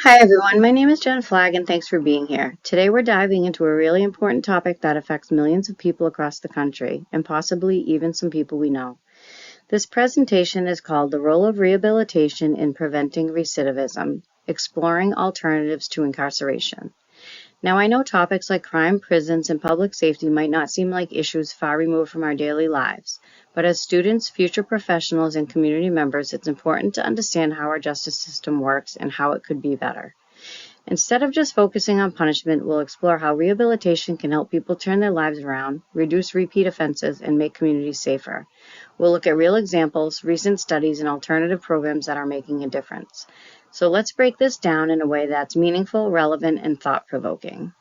Hi everyone, my name is Jen Flagg and thanks for being here. Today we're diving into a really important topic that affects millions of people across the country and possibly even some people we know. This presentation is called The Role of Rehabilitation in Preventing Recidivism, Exploring Alternatives to Incarceration. Now I know topics like crime, prisons, and public safety might not seem like issues far removed from our daily lives, but as students, future professionals, and community members, it's important to understand how our justice system works and how it could be better. Instead of just focusing on punishment, we'll explore how rehabilitation can help people turn their lives around, reduce repeat offenses, and make communities safer. We'll look at real examples, recent studies, and alternative programs that are making a difference. So let's break this down in a way that's meaningful, relevant, and thought-provoking.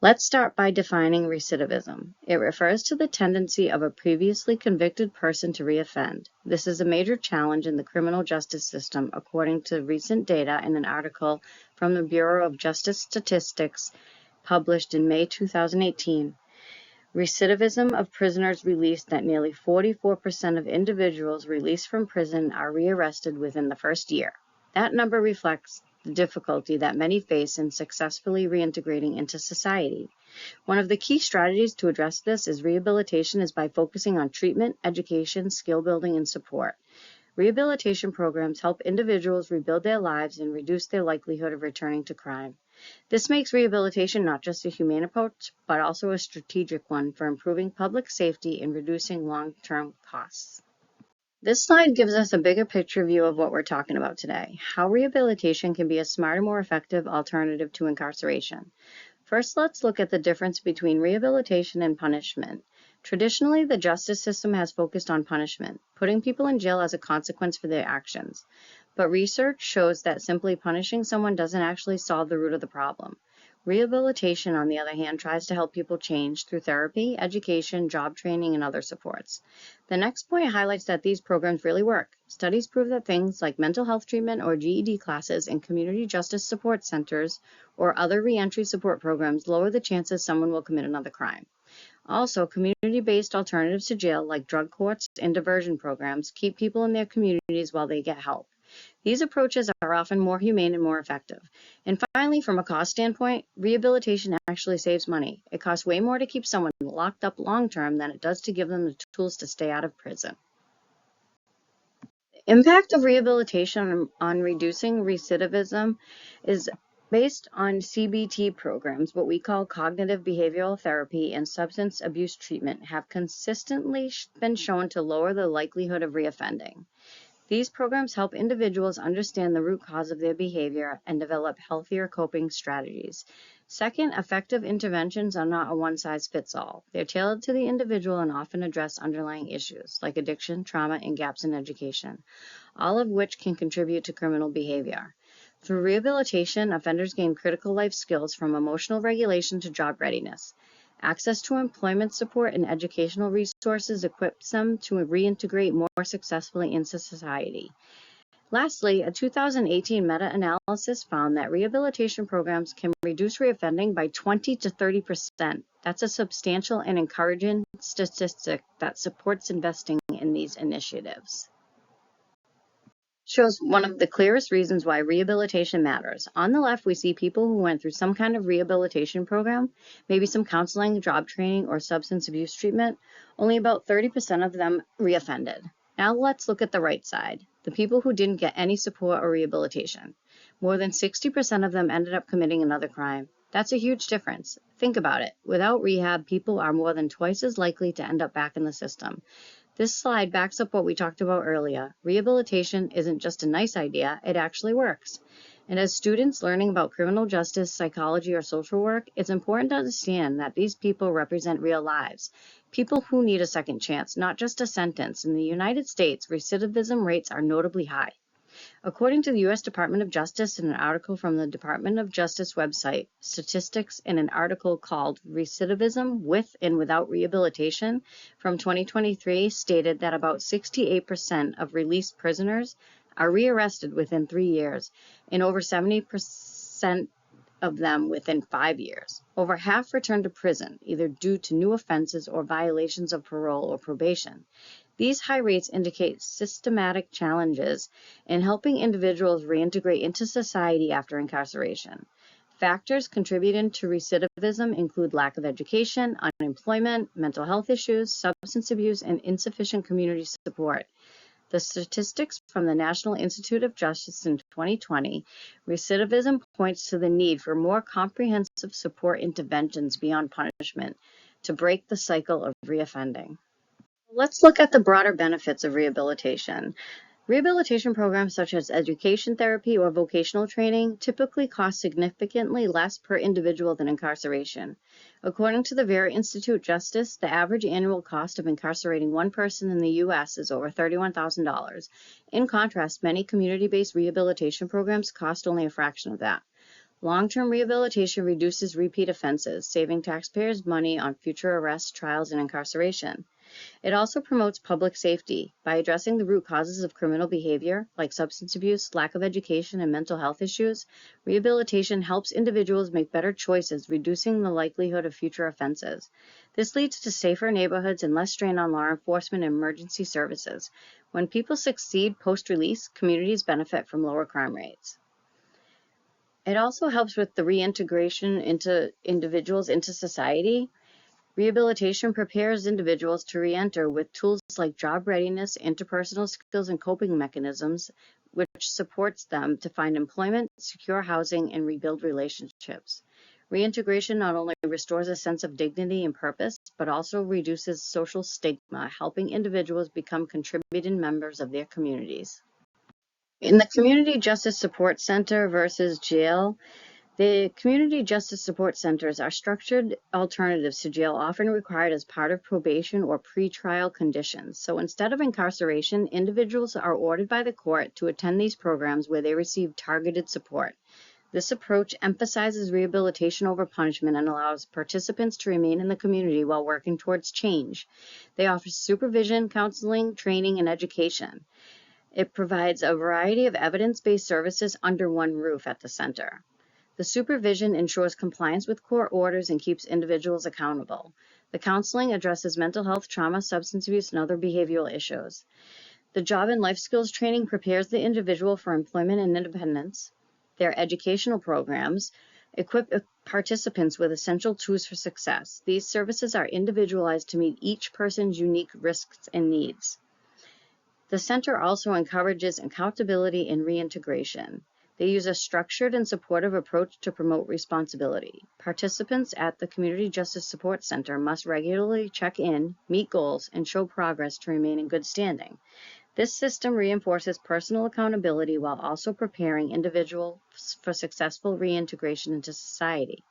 Let's start by defining recidivism. It refers to the tendency of a previously convicted person to reoffend. This is a major challenge in the criminal justice system, according to recent data in an article from the Bureau of Justice Statistics published in May 2018. Recidivism of prisoners released that nearly 44% of individuals released from prison are rearrested within the first year. That number reflects the difficulty that many face in successfully reintegrating into society. One of the key strategies to address this is rehabilitation is by focusing on treatment, education, skill building, and support. Rehabilitation programs help individuals rebuild their lives and reduce their likelihood of returning to crime. This makes rehabilitation not just a humane approach, but also a strategic one for improving public safety and reducing long-term costs. This slide gives us a bigger picture view of what we're talking about today, how rehabilitation can be a smarter, more effective alternative to incarceration. First, let's look at the difference between rehabilitation and punishment. Traditionally, the justice system has focused on punishment, putting people in jail as a consequence for their actions. But research shows that simply punishing someone doesn't actually solve the root of the problem. Rehabilitation, on the other hand, tries to help people change through therapy, education, job training, and other supports. The next point highlights that these programs really work. Studies prove that things like mental health treatment or GED classes in community justice support centers or other reentry support programs lower the chances someone will commit another crime. Also, community-based alternatives to jail like drug courts and diversion programs keep people in their communities while they get help. These approaches are often more humane and more effective. And finally, from a cost standpoint, rehabilitation actually saves money. It costs way more to keep someone locked up long-term than it does to give them the tools to stay out of prison. The impact of rehabilitation on reducing recidivism is based on CBT programs. What we call cognitive behavioral therapy and substance abuse treatment have consistently been shown to lower the likelihood of reoffending. These programs help individuals understand the root cause of their behavior and develop healthier coping strategies. Second, effective interventions are not a one-size-fits-all. They're tailored to the individual and often address underlying issues like addiction, trauma, and gaps in education, all of which can contribute to criminal behavior. Through rehabilitation, offenders gain critical life skills from emotional regulation to job readiness. Access to employment support and educational resources equips them to reintegrate more successfully into society. Lastly, a 2018 meta-analysis found that rehabilitation programs can reduce reoffending by 20 to 30%. That's a substantial and encouraging statistic that supports investing in these initiatives. Shows one of the clearest reasons why rehabilitation matters. On the left, we see people who went through some kind of rehabilitation program, maybe some counseling, job training, or substance abuse treatment. Only about 30% of them reoffended. Now let's look at the right side, the people who didn't get any support or rehabilitation. More than 60% of them ended up committing another crime. That's a huge difference. Think about it. Without rehab, people are more than twice as likely to end up back in the system. This slide backs up what we talked about earlier. Rehabilitation isn't just a nice idea, it actually works. And as students learning about criminal justice, psychology, or social work, it's important to understand that these people represent real lives. People who need a second chance, not just a sentence. In the United States, recidivism rates are notably high. According to the U.S. Department of Justice, in an article from the Department of Justice website, statistics in an article called Recidivism with and Without Rehabilitation from 2023 stated that about 68% of released prisoners are rearrested within 3 years, and over 70% of them within 5 years. Over half return to prison, either due to new offenses or violations of parole or probation. These high rates indicate systematic challenges in helping individuals reintegrate into society after incarceration. Factors contributing to recidivism include lack of education, unemployment, mental health issues, substance abuse, and insufficient community support. The statistics from the National Institute of Justice in 2020, recidivism points to the need for more comprehensive support interventions beyond punishment to break the cycle of reoffending. Let's look at the broader benefits of rehabilitation. Rehabilitation programs such as education therapy or vocational training typically cost significantly less per individual than incarceration. According to the Vera Institute Justice, the average annual cost of incarcerating one person in the U.S. is over $31,000. In contrast, many community-based rehabilitation programs cost only a fraction of that. Long-term rehabilitation reduces repeat offenses, saving taxpayers money on future arrests, trials, and incarceration. It also promotes public safety by addressing the root causes of criminal behavior, like substance abuse, lack of education, and mental health issues. Rehabilitation helps individuals make better choices, reducing the likelihood of future offenses. This leads to safer neighborhoods and less strain on law enforcement and emergency services. When people succeed post-release, communities benefit from lower crime rates. It also helps with the reintegration into individuals into society. Rehabilitation prepares individuals to re-enter with tools like job readiness, interpersonal skills, and coping mechanisms, which supports them to find employment, secure housing, and rebuild relationships. Reintegration not only restores a sense of dignity and purpose, but also reduces social stigma, helping individuals become contributing members of their communities. In the Community Justice Support Center versus jail, the community justice support centers are structured alternatives to jail, often required as part of probation or pretrial conditions. So instead of incarceration, individuals are ordered by the court to attend these programs where they receive targeted support. This approach emphasizes rehabilitation over punishment and allows participants to remain in the community while working towards change. They offer supervision, counseling, training, and education. It provides a variety of evidence-based services under one roof at the center. The supervision ensures compliance with court orders and keeps individuals accountable. The counseling addresses mental health, trauma, substance abuse, and other behavioral issues. The job and life skills training prepares the individual for employment and independence. Their educational programs equip participants with essential tools for success. These services are individualized to meet each person's unique risks and needs. The center also encourages accountability and reintegration. They use a structured and supportive approach to promote responsibility. Participants at the Community Justice Support Center must regularly check in, meet goals, and show progress to remain in good standing. This system reinforces personal accountability while also preparing individuals for successful reintegration into society.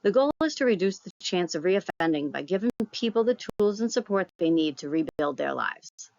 The goal is to reduce the chance of reoffending by giving people the tools and support they need to rebuild their lives.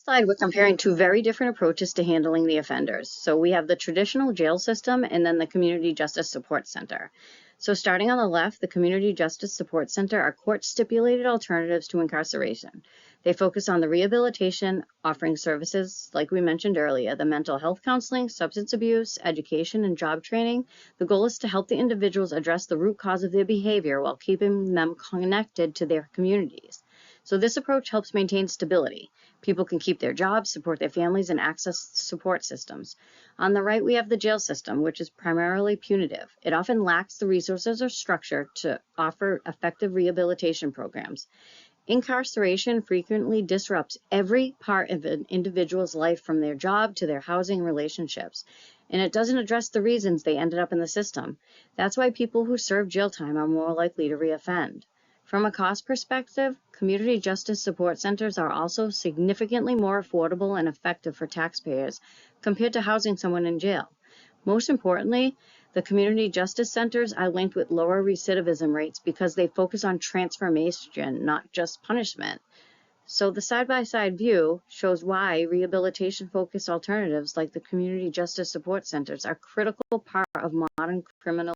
Slide, we're comparing two very different approaches to handling the offenders. So we have the traditional jail system and then the Community Justice Support Center. So starting on the left, the Community Justice Support Center are court-stipulated alternatives to incarceration. They focus on the rehabilitation, offering services, like we mentioned earlier, the mental health counseling, substance abuse, education, and job training. The goal is to help the individuals address the root cause of their behavior while keeping them connected to their communities. So this approach helps maintain stability. People can keep their jobs, support their families, and access support systems. On the right, we have the jail system, which is primarily punitive. It often lacks the resources or structure to offer effective rehabilitation programs. Incarceration frequently disrupts every part of an individual's life, from their job to their housing and relationships, and it doesn't address the reasons they ended up in the system. That's why people who serve jail time are more likely to reoffend. From a cost perspective, community justice support centers are also significantly more affordable and effective for taxpayers compared to housing someone in jail. Most importantly, the community justice centers are linked with lower recidivism rates because they focus on transformation, not just punishment. So the side-by-side view shows why rehabilitation-focused alternatives like the community justice support centers are a critical part of modern criminal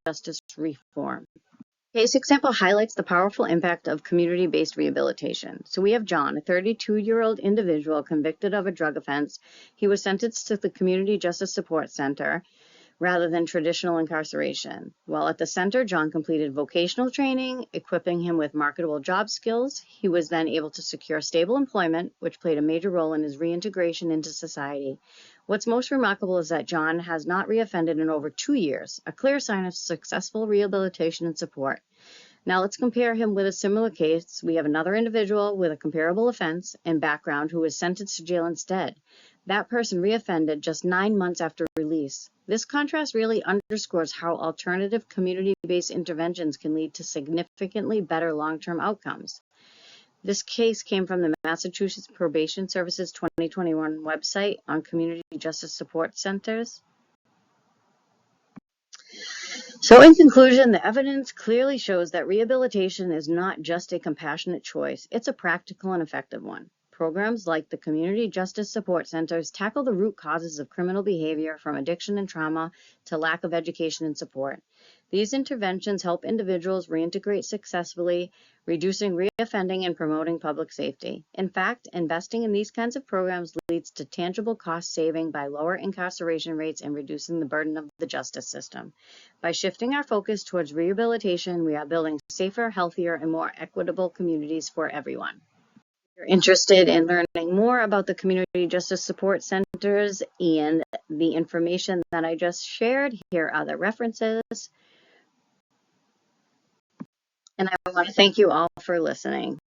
justice reform. Case example highlights the powerful impact of community-based rehabilitation. So we have John, a 32-year-old individual convicted of a drug offense. He was sentenced to the Community Justice Support Center, rather than traditional incarceration. While at the center, John completed vocational training, equipping him with marketable job skills. He was then able to secure stable employment, which played a major role in his reintegration into society. What's most remarkable is that John has not reoffended in over 2 years, a clear sign of successful rehabilitation and support. Now let's compare him with a similar case. We have another individual with a comparable offense and background who was sentenced to jail instead. That person reoffended just 9 months after release. This contrast really underscores how alternative community-based interventions can lead to significantly better long-term outcomes. This case came from the Massachusetts Probation Services 2021 website on community justice support centers. So in conclusion, the evidence clearly shows that rehabilitation is not just a compassionate choice, it's a practical and effective one. Programs like the Community Justice Support Centers tackle the root causes of criminal behavior, from addiction and trauma to lack of education and support. These interventions help individuals reintegrate successfully, reducing reoffending and promoting public safety. In fact, investing in these kinds of programs leads to tangible cost saving by lower incarceration rates and reducing the burden of the justice system. By shifting our focus towards rehabilitation, we are building safer, healthier, and more equitable communities for everyone. If you're interested in learning more about the Community Justice Support Centers and the information that I just shared, here are the references. And I want to thank you all for listening.